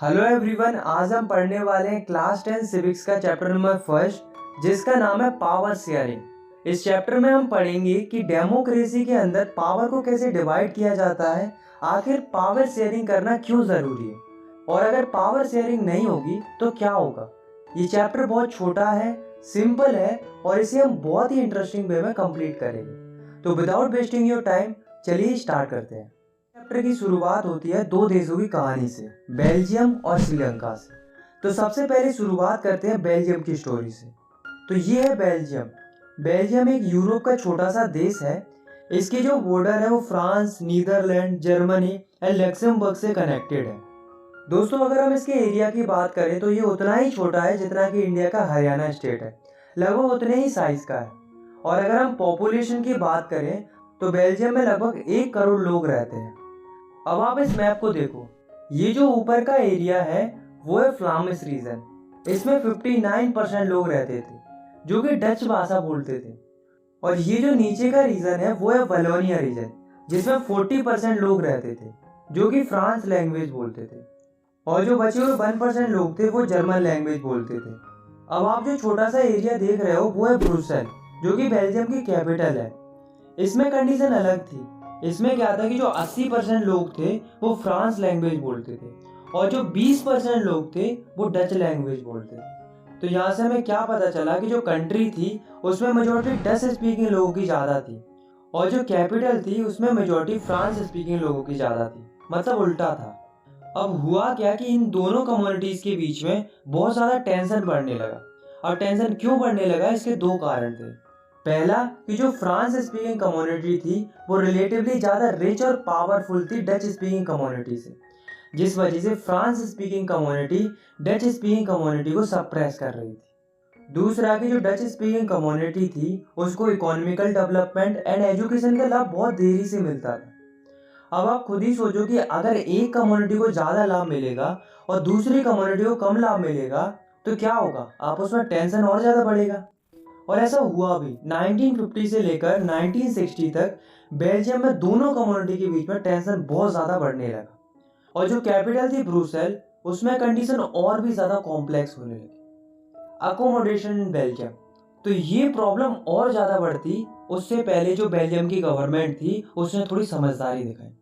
Hello everyone, आज हम पढ़ने वाले हैं क्लास 10 सिविक्स का चैप्टर नंबर फर्स्ट, जिसका नाम है पावर शेयरिंग। इस चैप्टर में हम पढ़ेंगे कि डेमोक्रेसी के अंदर पावर को कैसे डिवाइड किया जाता है, आखिर पावर शेयरिंग करना क्यों ज़रूरी है और अगर पावर शेयरिंग नहीं होगी तो क्या होगा। ये चैप्टर बहुत छोटा है, सिंपल है और इसे हम बहुत ही इंटरेस्टिंग वे में कंप्लीट करेंगे। तो विदाउट वेस्टिंग योर टाइम चलिए स्टार्ट करते हैं। चैप्टर की शुरुआत होती है दो देशों की कहानी से, बेल्जियम और श्रीलंका से। तो सबसे पहले शुरुआत करते हैं बेल्जियम की स्टोरी से। तो ये है बेल्जियम। बेल्जियम एक यूरोप का छोटा सा देश है। इसके जो बॉर्डर है वो France, Netherlands, Germany and Luxembourg से कनेक्टेड है। दोस्तों, अगर हम इसके एरिया की बात करें तो ये उतना ही छोटा है जितना कि इंडिया का हरियाणा स्टेट है, लगभग उतने ही साइज का है। और अगर हम पॉपुलेशन की बात करें तो बेल्जियम में लगभग 1 करोड़ लोग रहते हैं। अब आप इस मैप को देखो, ये जो ऊपर का एरिया है वो है फ्लामिश रीजन। इसमें 59% लोग रहते थे जो कि डच भाषा बोलते थे। और ये जो नीचे का रीजन है वो है वलोनिया रीजन, जिसमें 40% लोग रहते थे जो कि फ्रांस लैंग्वेज बोलते थे। और जो बचे हुए 1% लोग थे वो जर्मन लैंग्वेज बोलते थे। अब आप जो छोटा सा एरिया देख रहे हो वो है ब्रुसेल, जो कि बेल्जियम की कैपिटल है। इसमें कंडीशन अलग थी। इसमें क्या था कि जो 80% लोग थे वो फ्रांस लैंग्वेज बोलते थे और जो 20% लोग थे वो डच लैंग्वेज बोलते थे। तो यहाँ से हमें क्या पता चला कि जो कंट्री थी उसमें मेजोरिटी डच स्पीकिंग लोगों की ज़्यादा थी और जो कैपिटल थी उसमें मेजोरिटी फ्रांस स्पीकिंग लोगों की ज़्यादा थी, मतलब उल्टा था। अब हुआ क्या कि इन दोनों कम्युनिटीज़ के बीच में बहुत ज़्यादा टेंशन बढ़ने लगा। और टेंशन क्यों बढ़ने लगा, इसके दो कारण थे। पहला कि जो फ्रांस स्पीकिंग कम्युनिटी थी वो रिलेटिवली ज़्यादा रिच और पावरफुल थी डच स्पीकिंग कम्युनिटी से, जिस वजह से France speaking community Dutch speaking community को सप्रेस कर रही थी। दूसरा कि जो डच स्पीकिंग कम्युनिटी थी उसको इकोनॉमिकल डेवलपमेंट एंड एजुकेशन का लाभ बहुत देरी से मिलता था। अब आप खुद ही सोचो कि अगर एक कम्युनिटी को ज़्यादा लाभ मिलेगा और दूसरी कम्युनिटी को कम लाभ मिलेगा तो क्या होगा, आपस में टेंशन और ज़्यादा बढ़ेगा। और ऐसा हुआ भी। 1950 से लेकर 1960 तक बेल्जियम में दोनों कम्युनिटी के बीच में टेंशन बहुत ज़्यादा बढ़ने लगा। और जो कैपिटल थी ब्रुसेल, उसमें कंडीशन और भी ज़्यादा कॉम्प्लेक्स होने लगी। अकोमोडेशन इन बेल्जियम, तो ये प्रॉब्लम और ज़्यादा बढ़ती। उससे पहले जो बेल्जियम की गवर्नमेंट थी उसने थोड़ी समझदारी दिखाई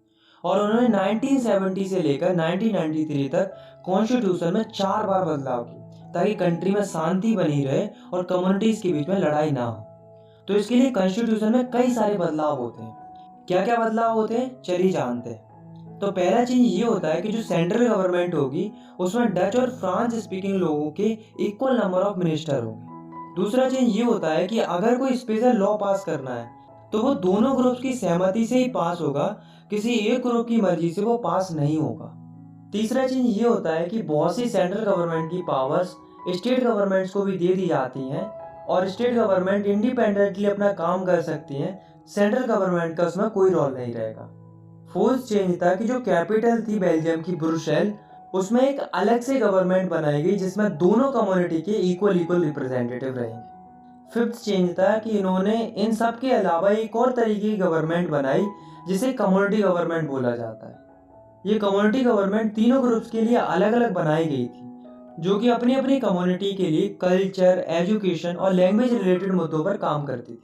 और उन्होंने 1970 से लेकर 1993 तक कॉन्स्टिट्यूशन में 4 बार बदलाव किए ताकि कंट्री में शांति बनी रहे और कम्युनिटीज के बीच में लड़ाई ना हो। तो इसके लिए कॉन्स्टिट्यूशन में कई सारे बदलाव होते हैं। क्या क्या बदलाव होते हैं चलिए जानते हैं। तो पहला चीज ये होता है कि जो सेंट्रल गवर्नमेंट होगी उसमें डच और फ्रांस स्पीकिंग लोगों के इक्वल नंबर ऑफ मिनिस्टर होंगे। दूसरा चीज ये होता है कि अगर कोई स्पेशल लॉ पास करना है तो वो दोनों ग्रुप्स की सहमति से ही पास होगा, किसी एक ग्रुप की मर्जी से वो पास नहीं होगा। तीसरा चीज ये होता है कि बहुत सी सेंट्रल गवर्नमेंट की पावर्स स्टेट गवर्नमेंट्स को भी दे दी जाती हैं और स्टेट गवर्नमेंट इंडिपेंडेंटली अपना काम कर सकती हैं। सेंट्रल गवर्नमेंट का उसमें कोई रोल नहीं रहेगा। फोर्थ चेंज था कि जो कैपिटल थी बेल्जियम की ब्रुसेल, उसमें एक अलग से गवर्नमेंट बनाई गई जिसमें दोनों कम्युनिटी के इक्वल रिप्रेजेंटेटिव रहेंगे। फिफ्थ चेंज था कि इन्होंने इन सब के अलावा एक और तरीके की गवर्नमेंट बनाई जिसे कम्युनिटी गवर्नमेंट बोला जाता है। ये कम्युनिटी गवर्नमेंट तीनों ग्रुप्स के लिए अलग अलग बनाई गई थी, जो कि अपनी अपनी कम्युनिटी के लिए कल्चर, एजुकेशन और लैंग्वेज रिलेटेड मुद्दों पर काम करती थी।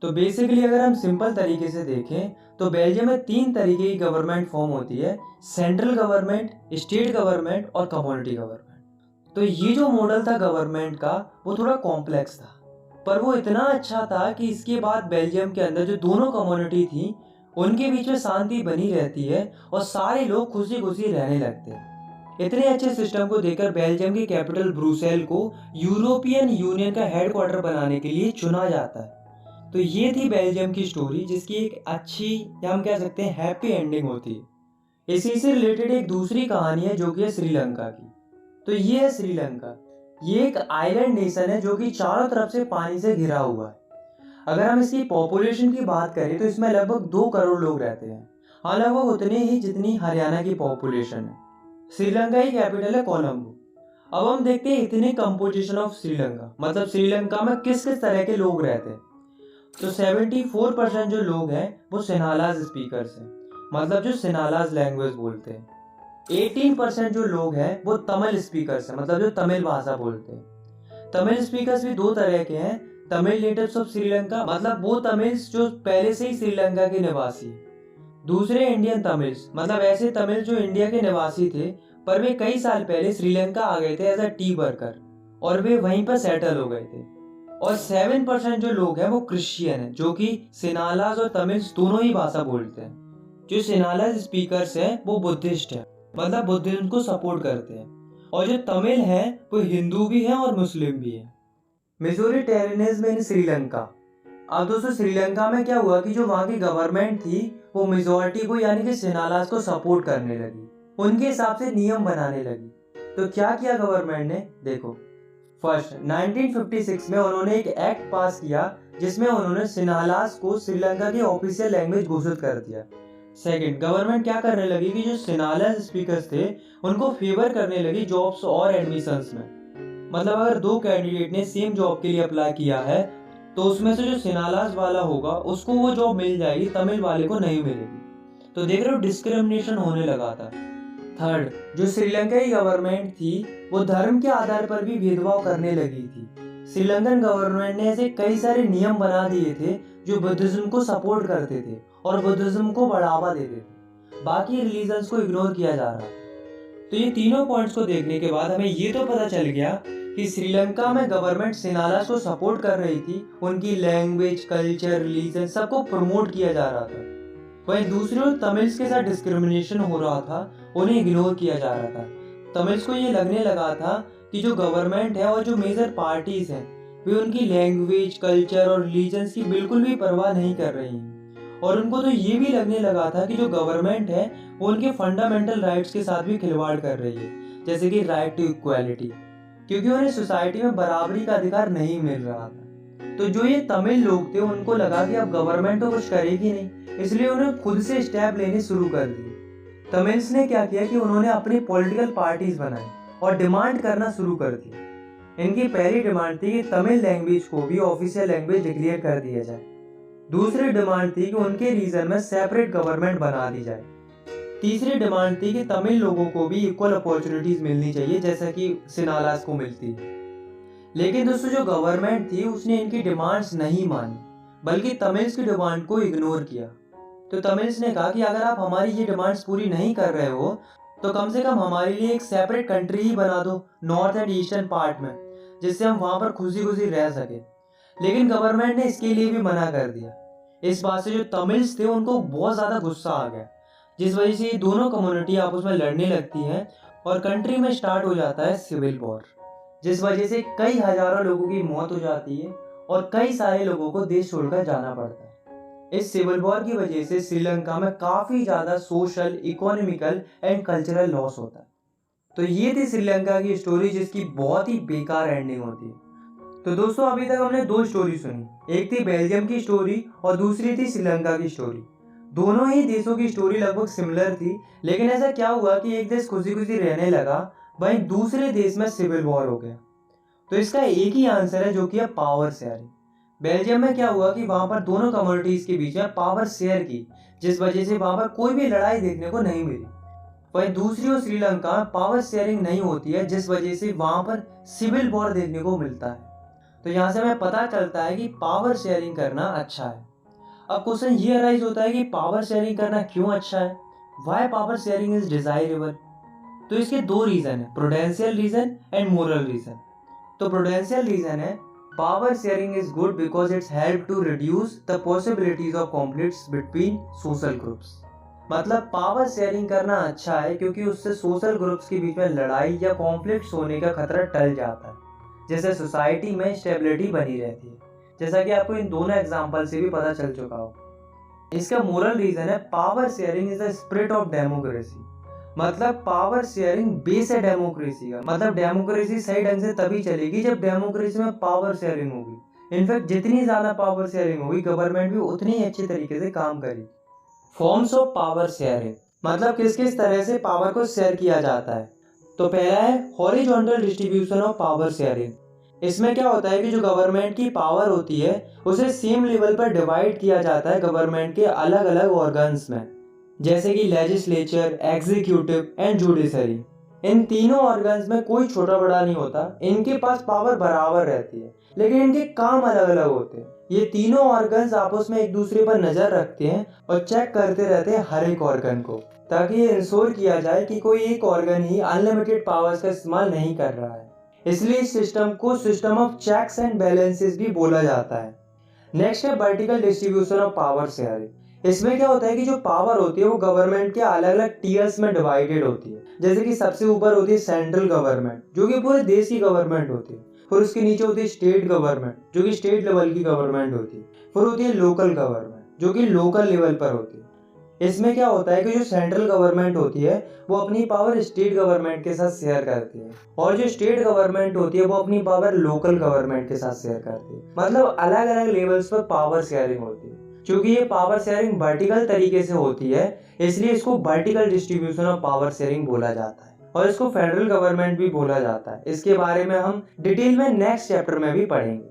तो बेसिकली अगर हम सिंपल तरीके से देखें तो बेल्जियम में 3 तरीके की गवर्नमेंट फॉर्म होती है: सेंट्रल गवर्नमेंट, स्टेट गवर्नमेंट और कम्युनिटी गवर्नमेंट। तो ये जो मॉडल था गवर्नमेंट का वो थोड़ा कॉम्प्लेक्स था, पर वो इतना अच्छा था कि इसके बाद बेल्जियम के अंदर जो दोनों कम्युनिटी थी उनके बीच में शांति बनी रहती है और सारे लोग खुशी खुशी रहने लगते हैं। इतने अच्छे सिस्टम को देखकर बेल्जियम की कैपिटल ब्रुसेल को यूरोपियन यूनियन का हेडक्वार्टर बनाने के लिए चुना जाता है। तो ये थी बेल्जियम की स्टोरी, जिसकी एक अच्छी या हम कह सकते हैं हैप्पी एंडिंग होती है। इसी से रिलेटेड एक दूसरी कहानी है जो कि है श्रीलंका की। तो ये है श्रीलंका। ये एक आइलैंड नेशन है जो कि चारों तरफ से पानी से घिरा हुआ है। अगर हम इसकी पॉपुलेशन की बात करें तो इसमें लगभग 2 करोड़ लोग रहते हैं। हाँ, लगभग उतने ही जितनी हरियाणा की पॉपुलेशन है। श्रीलंका की कैपिटल है कोलंबो। अब हम देखते हैं इतने कंपोजिशन ऑफ श्रीलंका, मतलब श्रीलंका में किस किस तरह के लोग रहते हैं। तो 74% जो लोग हैं वो सिन्हालाज स्पीकर्स हैं, मतलब जो सिन्हालाज लैंग्वेज बोलते हैं। 18% जो लोग हैं वो तमिल स्पीकर्स हैं, मतलब जो तमिल भाषा बोलते हैं। तमिल स्पीकर्स भी दो तरह के हैं, तमिल नेटिव्स ऑफ श्रीलंका, मतलब वो तमिल्स जो पहले से ही श्रीलंका के निवासी हैं। दूसरे इंडियन तमिल्स, मतलब ऐसे तमिल जो इंडिया के निवासी थे पर वे कई साल पहले श्रीलंका आ गए थे एज अ टी वर्कर और वे वहीं पर सेटल हो गए थे। और 7% जो लोग हैं वो क्रिश्चियन हैं, जो कि सिनालास और तमिल्स दोनों ही भाषा बोलते हैं। जो सिनालास स्पीकर्स हैं वो बुद्धिस्ट हैं, मतलब बुद्धिज्म को सपोर्ट करते हैं। और जो तमिल हैं वो हिंदू भी हैं और मुस्लिम भी हैं। मेजोरिटेरियनिज्म इन श्रीलंका। अब दोस्तों श्रीलंका में क्या हुआ कि जो वहाँ की गवर्नमेंट थी वो मेजोरिटी को यानी कि सिनालास को सपोर्ट करने लगी, उनके हिसाब से नियम बनाने लगी। तो क्या किया गवर्नमेंट ने, देखो। फर्स्ट 1956 में उन्होंने एक एक्ट पास किया जिसमें उन्होंने सिनालास को श्रीलंका की ऑफिशियल लैंग्वेज घोषित कर दिया। सेकंड, गवर्नमेंट क्या करने लगी कि जो सिनालास स्पीकर्स थे उनको फेवर करने लगी जॉब्स और एडमिशंस में। मतलब अगर दो कैंडिडेट ने सेम जॉब के लिए अप्लाई किया है तो उसमें से जो सिनालास वाला होगा उसको वो जॉब मिल जाएगी, तमिल वाले को नहीं मिलेगी। तो देख रहे हो डिस्क्रिमिनेशन होने लगा था। थर्ड, जो श्रीलंका की गवर्नमेंट थी वो धर्म के आधार पर भी भेदभाव करने लगी थी। श्रीलंकन गवर्नमेंट ने ऐसे कई सारे नियम बना दिए थे जो बुद्धिज्म को सपोर्ट करते थे और बुद्धिज्म को बढ़ावा देते थे, बाकी रिलीजन्स को इग्नोर किया जा रहा। तो ये तीनों पॉइंट्स को देखने के बाद हमें ये तो पता चल गया कि श्रीलंका में गवर्नमेंट सिनालास को सपोर्ट कर रही थी, उनकी लैंग्वेज, कल्चर, रिलीजन सबको प्रमोट किया जा रहा था। वहीं दूसरी ओर तमिल्स के साथ डिस्क्रिमिनेशन हो रहा था, उन्हें इग्नोर किया जा रहा था। तमिल्स को ये लगने लगा था कि जो गवर्नमेंट है और जो मेजर पार्टीज हैं वे उनकी लैंग्वेज, कल्चर और रिलीजन्स की बिल्कुल भी परवाह नहीं कर रही हैं। और उनको तो ये भी लगने लगा था कि जो गवर्नमेंट है वो उनके फंडामेंटल राइट्स के साथ भी खिलवाड़ कर रही है, जैसे कि राइट टू इक्वालिटी, क्योंकि उन्हें सोसाइटी में बराबरी का अधिकार नहीं मिल रहा था। तो जो ये तमिल लोग थे उनको लगा कि अब गवर्नमेंट तो कुछ करेगी नहीं, इसलिए उन्हें खुद से स्टेप लेने शुरू कर दिए। तमिल्स ने क्या किया कि उन्होंने अपनी पॉलिटिकल पार्टीज बनाई और डिमांड करना शुरू कर दी। इनकी पहली डिमांड थी कि तमिल लैंग्वेज को भी ऑफिशियल लैंग्वेज डिक्लेयर कर दिया जाए। दूसरी डिमांड थी कि उनके रीजन में सेपरेट गवर्नमेंट बना दी जाए। तीसरी डिमांड थी कि तमिल लोगों को भी इक्वल अपॉर्चुनिटीज मिलनी चाहिए जैसा कि सिनालास को मिलती है। लेकिन दोस्तों जो गवर्नमेंट थी उसने इनकी डिमांड्स नहीं मानी, बल्कि तमिल्स की डिमांड को इग्नोर किया। तो तमिल्स ने कहा कि अगर आप हमारी ये डिमांड्स पूरी नहीं कर रहे हो तो कम से कम हमारे लिए एक सेपरेट कंट्री ही बना दो नॉर्थ एंड ईस्टर्न पार्ट में, जिससे हम वहां पर खुशी खुशी रह सके। लेकिन गवर्नमेंट ने इसके लिए भी मना कर दिया। इस बात से जो तमिल्स थे उनको बहुत ज़्यादा गुस्सा आ गया, जिस वजह से ये दोनों कम्युनिटी आपस में लड़ने लगती हैं और कंट्री में स्टार्ट हो जाता है सिविल वॉर, जिस वजह से कई हजारों लोगों की मौत हो जाती है और कई सारे लोगों को देश छोड़कर जाना पड़ता है। इस सिविल वॉर की वजह से श्रीलंका में काफ़ी ज़्यादा social, economical and cultural loss होता है। तो ये थी श्रीलंका की स्टोरी जिसकी बहुत ही बेकार एंडिंग होती है। तो दोस्तों अभी तक हमने दो स्टोरी सुनी, एक थी बेल्जियम की स्टोरी और दूसरी थी श्रीलंका की स्टोरी। दोनों ही देशों की स्टोरी लगभग सिमिलर थी, लेकिन ऐसा क्या हुआ कि एक देश खुशी खुशी रहने लगा, वहीं दूसरे देश में सिविल वॉर हो गया। तो इसका एक ही आंसर है जो कि है पावर शेयरिंग। बेल्जियम में क्या हुआ कि वहां पर दोनों कम्युनिटीज के बीच में पावर शेयर की, जिस वजह से वहां पर कोई भी लड़ाई देखने को नहीं मिली। वहीं दूसरी ओर श्रीलंका में पावर शेयरिंग नहीं होती है, जिस वजह से वहां पर सिविल वॉर देखने को मिलता है। तो यहाँ से हमें पता चलता है कि पावर शेयरिंग करना अच्छा है। अब क्वेश्चन ये अराइज होता है कि पावर शेयरिंग करना क्यों अच्छा है, why power sharing is desirable. तो इसके दो रीजन है, prudential reason and moral reason. तो प्रूडेंशियल रीजन है power sharing is good because it's help to reduce the possibilities of conflicts between social groups. मतलब पावर शेयरिंग करना अच्छा है क्योंकि उससे सोशल ग्रुप्स के बीच में लड़ाई या कॉन्फ्लिक्ट्स होने का खतरा टल जाता है, जैसे सोसाइटी में स्टेबिलिटी बनी रहती है, जैसा कि आपको इन दोनों एग्जांपल से भी पता चल चुका हो। इसका मोरल रीजन है power sharing is the spirit of democracy. मतलब पावर शेयरिंग बेस है डेमोक्रेसी का। मतलब डेमोक्रेसी सही ढंग से तभी चलेगी जब डेमोक्रेसी में पावर शेयरिंग होगी। इनफैक्ट जितनी ज्यादा पावर शेयरिंग होगी गवर्नमेंट भी उतनी ही अच्छी तरीके से काम करेगी। फॉर्म्स ऑफ पावर शेयरिंग, मतलब किस किस तरह से पावर को शेयर किया जाता है। तो पहला है horizontal distribution of power sharing. इसमें क्या होता है कि जो गवर्नमेंट की पावर होती है उसे सेम लेवल पर डिवाइड किया जाता है गवर्नमेंट के अलग अलग ऑर्गन्स में। जैसे कि लेजिस्लेचर, एग्जीक्यूटिव एंड जुडिशरी। इन तीनों ऑर्गन्स में कोई छोटा बड़ा नहीं होता, इनके पास पावर बराबर रहती है, लेकिन इनके काम अलग अलग होते हैं। ये तीनों ऑर्गन्स आपस में एक दूसरे पर नजर रखते हैं और चेक करते रहते हैं हर एक ऑर्गन को, ताकि ये इंश्योर किया जाए कि कोई एक ऑर्गन ही अनलिमिटेड पावर्स का इस्तेमाल नहीं कर रहा है। इसलिए इस सिस्टम को system of checks and balances भी बोला जाता है। नेक्स्ट है vertical distribution of power sharing. इसमें क्या होता है कि जो पावर होती है वो गवर्नमेंट के अलग अलग टीयर्स में डिवाइडेड होती है। जैसे कि सबसे ऊपर होती है सेंट्रल गवर्नमेंट, जो कि पूरे देश की गवर्नमेंट होती है। फिर उसके नीचे होती है स्टेट गवर्नमेंट, जो कि स्टेट लेवल की गवर्नमेंट होती है। फिर होती है लोकल गवर्नमेंट, जो कि लोकल लेवल पर होती है। इसमें क्या होता है कि जो सेंट्रल गवर्नमेंट होती है वो अपनी पावर स्टेट गवर्नमेंट के साथ शेयर करती है, और जो स्टेट गवर्नमेंट होती है वो अपनी पावर लोकल गवर्नमेंट के साथ शेयर करती है। मतलब अलग अलग लेवल्स पर पावर शेयरिंग होती है। क्योंकि ये पावर शेयरिंग वर्टिकल तरीके से होती है, इसलिए इसको vertical distribution of power sharing बोला जाता है, और इसको फेडरल गवर्नमेंट भी बोला जाता है। इसके बारे में हम डिटेल में नेक्स्ट चैप्टर में भी पढ़ेंगे।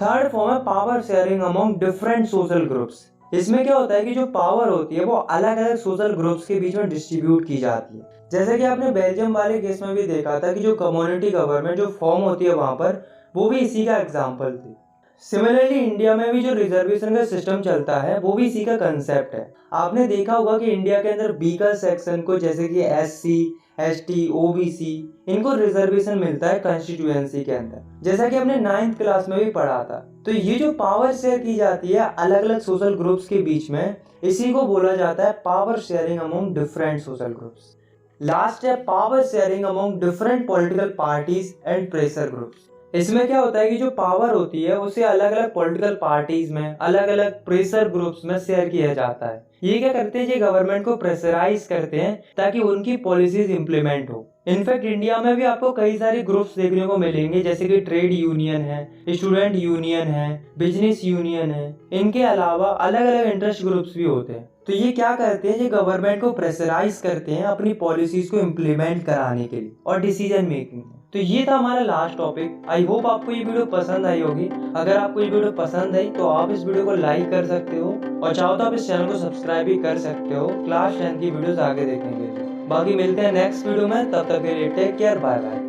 थर्ड फॉर्म है power sharing among different social groups. इसमें क्या होता है कि जो पावर होती है वो अलग अलग सोशल ग्रुप्स के बीच में डिस्ट्रीब्यूट की जाती है। जैसे कि आपने बेल्जियम वाले केस में भी देखा था कि जो कम्युनिटी गवर्नमेंट जो फॉर्म होती है वहां पर, वो भी इसी का एग्जाम्पल थी। सिमिलरली इंडिया में भी जो रिजर्वेशन का सिस्टम चलता है वो भी इसी का कंसेप्ट है। आपने देखा होगा कि इंडिया के अंदर बीकर सेक्शन को, जैसे कि SC, ST, OBC, इनको रिजर्वेशन मिलता है कॉन्स्टिट्यूएंसी के अंदर, जैसा कि हमने 9th क्लास में भी पढ़ा था। तो ये जो पावर शेयर की जाती है अलग अलग सोशल ग्रुप्स के बीच में, इसी को बोला जाता है power sharing among different social groups. Last है power sharing among different political parties and pressure groups. इसमें क्या होता है कि जो पावर होती है उसे अलग अलग पॉलिटिकल पार्टीज में, अलग अलग प्रेशर ग्रुप्स में शेयर किया जाता है। ये क्या करते हैं, ये गवर्नमेंट को प्रेशराइज करते हैं ताकि उनकी पॉलिसीज इंप्लीमेंट हो। इनफैक्ट इंडिया में भी आपको कई सारे ग्रुप्स देखने को मिलेंगे, जैसे कि ट्रेड यूनियन है, स्टूडेंट यूनियन है, बिजनेस यूनियन है। इनके अलावा अलग अलग इंटरेस्ट ग्रुप्स भी होते हैं। तो ये क्या करते हैं, ये गवर्नमेंट को प्रेशराइज करते हैं अपनी पॉलिसीज को इम्प्लीमेंट कराने के लिए और डिसीजन मेकिंग। तो ये था हमारा लास्ट टॉपिक। आई होप आपको ये वीडियो पसंद आई होगी। अगर आपको ये वीडियो पसंद आई तो आप इस वीडियो को लाइक कर सकते हो, और चाहो तो आप इस चैनल को सब्सक्राइब भी कर सकते हो क्लास 10 की वीडियोस आगे देखने के लिए। बाकी मिलते हैं नेक्स्ट वीडियो में, तब तक के लिए टेक केयर, बाय बाय।